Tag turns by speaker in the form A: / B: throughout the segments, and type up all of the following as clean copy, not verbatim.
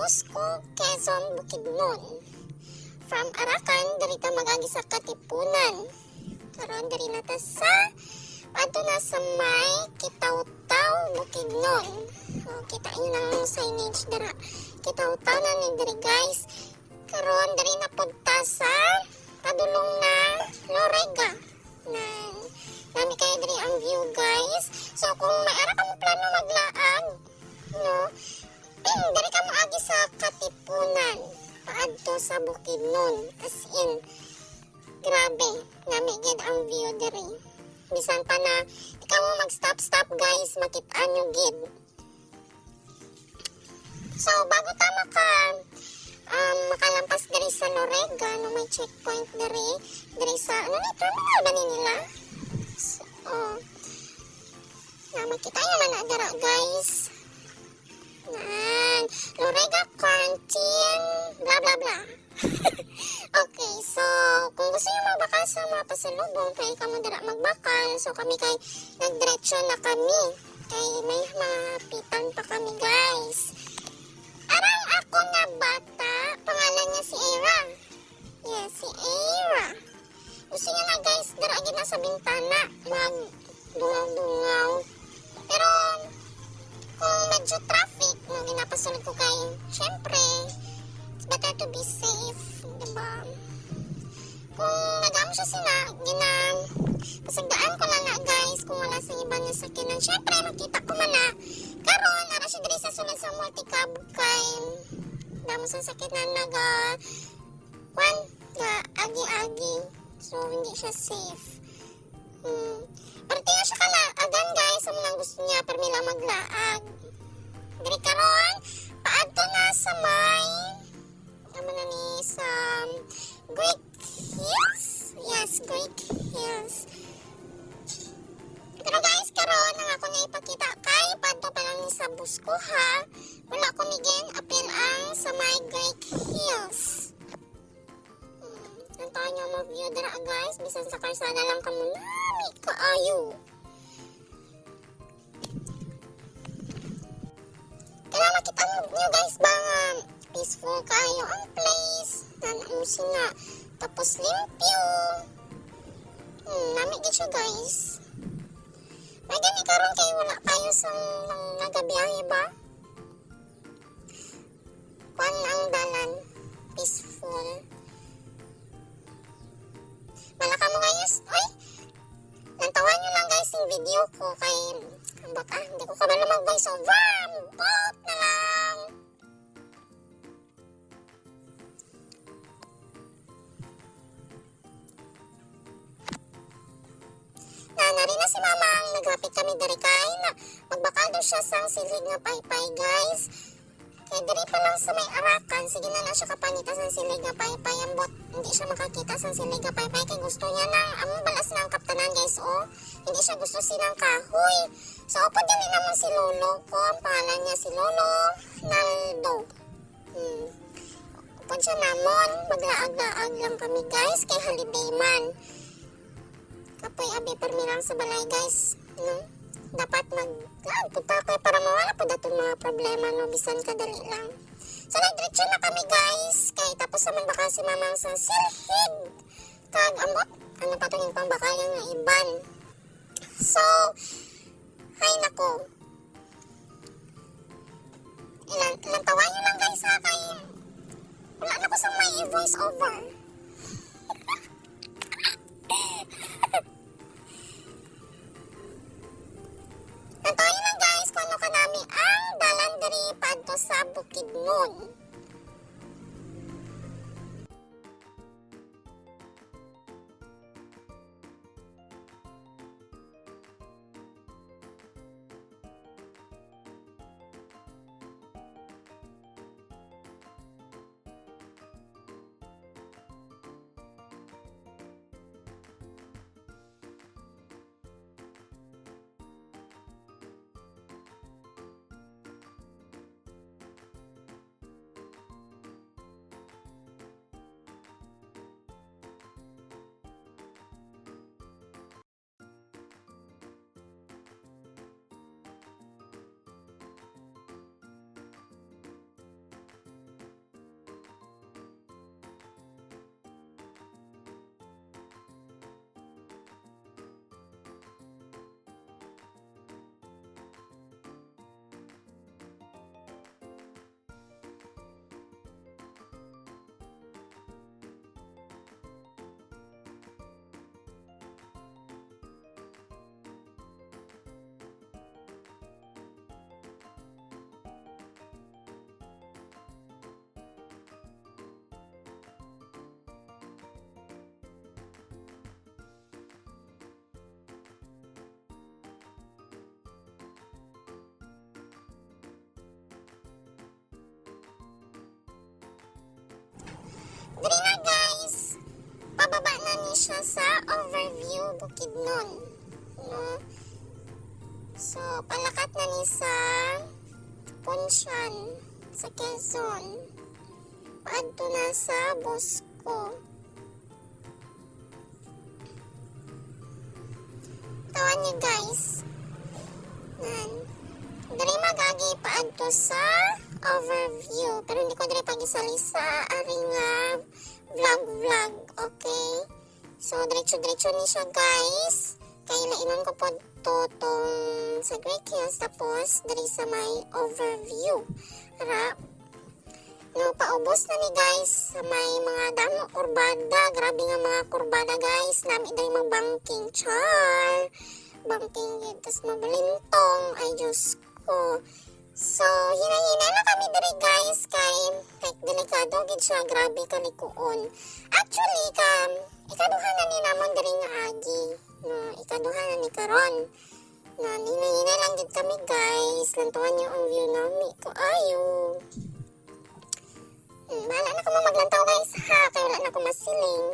A: Busco, Quezon, Bukidnon. From Arakan, diri ta mag-agi sa Katipunan. Karon diri na ta sa adto na sa may Kitaw-taw, Bukidnon. Kita nyo ng signage dira. Kitaw-taw na ni diri guys. Karon diri na punta sa padulong na Lorega. Nami kayo diri ang view guys. So kung maara ka mo plano maglaag, no, diri ka mo agi sa Katipunan. Paadto sa Bukidnon. As in, grabe, nami gid ang view diri. Bisan pa na ikaw mo mag-stop guys, makita nyo gid. So bago ta makalampas diri sa Lorega, no, may checkpoint diri sa terminal ba ni nila? So, makita nyo man na dira guys. Lorega quarantine, blah blah blah. Okay, so kung gusto nyo magbakal sa mga pasalubong, kaya kamo dira magbakal. So kami kay nagdiretso na kami. Kay may mapitan pa kami guys. Arang ako nga bata, pangalan niya si Era. Yes, si Era. Gusto niya na guys, dira gid na sa bintana, mag-dungaw-dungaw. Pero kung medyo traffic, no, ginapasunod ko kay, syempre, it's better to be safe, diba? Kung nagamo siya pasagdaan ko lang nga guys, kung wala sa iba niya sakinan. Syempre, makita ko man na, karon ara siya diri sa sunod sa multicab kay, damo sa sakinan agi-agi. So, hindi siya safe. Pero tingnan siya kalaagan guys, sa mga gusto niya, pero may lang maglaag. Diri karon, paadto na sa may, sa Great Hills? Yes, Great Hills. Pero guys, karon ang ako na ipakita kay paadto pa lang ni sa Busco ha. Wala ko niging appeal ang sa may Great Hills. Nantahan nyo mo view dira guys, bisan sa karsada lang kamo nami kaayo. Kaya makita nyo guys ba nga peaceful kayo ang place. Nanamusin nga. Tapos limpyo. Nami gid siya guys. May gani karon kayo wala kayo sa nagabiyahe ba? Kwan ang dalan. Peaceful. Malaka mo guys. Ay! Nantawan nyo lang guys yung video ko kay baka hindi ko kabalo mag-voice over. Bot na lang. Nari na si mama ang naghapit kami diri kay na magbakal daw siya sang silig nga paypay guys. Kay diri pa lang sa may Arakan, sige na siya kapangita sa silig nga paypay. Ambot hindi siya makakita sa silig nga paypay kay gusto niya ng balas ng kaptanan guys. Hindi siya gusto silang kahoy. So upod din naman si Lolo ko, ang pangalan niya si Lolo Naldo. Upod siya namon, maglaag-laag lang kami guys kay holiday man. Kapoy abi permi lang sa balay guys, no? Dapat maglaag punta kayo para mawala po datong mga problema, no? Bisan kadali lang. So nagdiretso na kami guys, kay tapos naman baka si mamang sa silhig kag ambot, ano pa itong pang baka yung iban. So hay nako, ilang tawa nyo lang guys ha, kay wala na ko sa may voice over. Nantayin lang guys kung ano ka namin ang dalan diri paadto sa Bukidnon. ni siya sa overview Bukidnon. No? So, palakat na ni sa Punsyan, sa Quezon. Paadto na sa Bosco. Tawan niyo guys. Dari magagi paadto sa overview. Pero hindi ko dari pag-isalisa aring vlog. Okay? So, diretso-diretso ni siya guys. Kaya lainon ko po tong sa Great Hills. Tapos, dari sa may overview. Harap. No, paubos na ni guys sa may mga damo, kurbada. Grabe nga mga kurbada guys. Nami dari mag-banking. Char! Banking yun. Tapos mabalintong. Ay, Diyos ko. So, hina-hina na kami dari guys. Kay delikado gid siya. Grabe kalikuon. Actually, ikaduhan na ni namon dari nga agi. No, ikaduhan na ni karon. Na, hina-hina lang gid kami guys. Lantuan niyo ang view nami. Kaayo. Bahala na ko maglantaw guys ha. Kaya wala na ko masiling.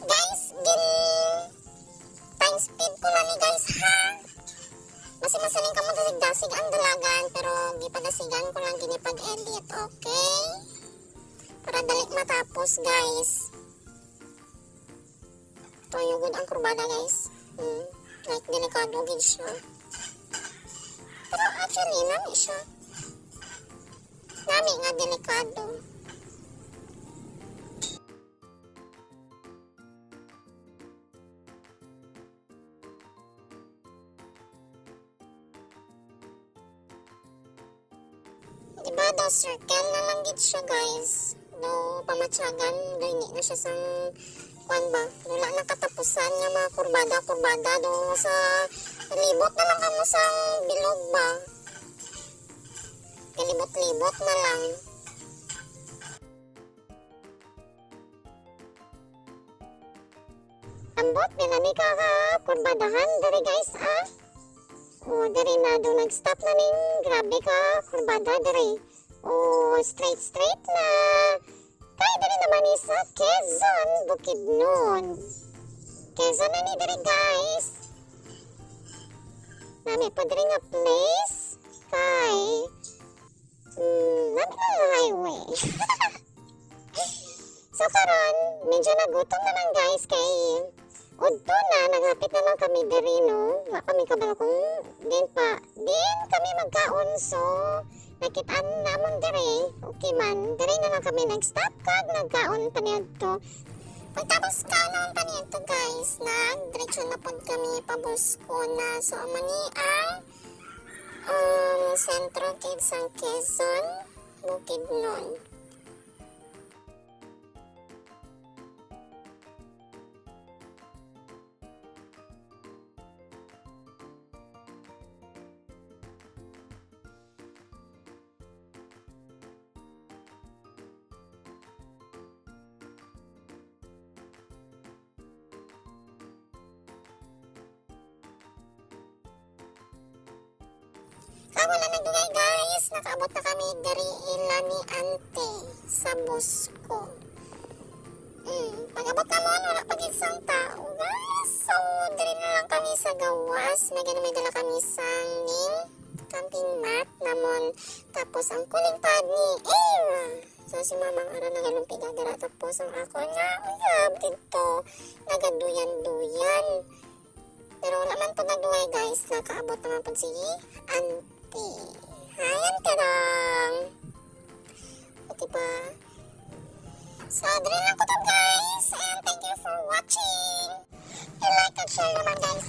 A: Guys, time speed ko lang ni guys ha. Masaling ka magdasigdasig ang dalagan pero gipadasigan ko lang ginipag-edit, okay? Para dalik matapos guys. Ito yung good ang kurbada guys. Like delikado gid siya. Pero actually nami siya. Nami nga delikado. Diba daw circle na lang gid siya guys. No, pamatsagan, gani na siya sang kwan ba. Wala na katapusan nga mga kurbada do sa libot na lang kamo sang bilog ba. Kalibot-libot na lang. Ambot, binami ka kurbadahan dari guys ah. O, dari na doon nag-stop na ning grabe ka, kurbada dari. O, straight na. Kaya dari naman ni sa Quezon, Bukidnon. Quezon na ni dari guys. Nami pa dari nga place. Kay, nami na highway. So karon, medyo nagutom naman guys kay udto na, naghapit naman kami diri no. Wa kami kabalo kung din kami magkaon so nakitaan namon diri. Okay man, diri na lang kami nag-stop kag nagkaon paniadto. Pagtapos ka naman paniadto guys, diretso na pod kami pa Bosco na. So amani ang Sentro Kids ang Quezon, Bukidnon. Wala na dugay guys, nakaabot na kami dari ila ni Ante sa Bosco. Pag-abot naman, wala pag isang tao guys. So, dari na lang kami sa gawas. May dala kami sa camping mat namon. Tapos ang kuling pad ni Era. So, si mamang ara nagalumpi dara. Tapos ang ako nga, uyab dito, nagaduyan-duyan. Pero wala man po nagduay guys, nakaabot naman po si Ante. Hayan ka lang. O diba? So, dali lang ko to guys. And thank you for watching. And like and share naman guys.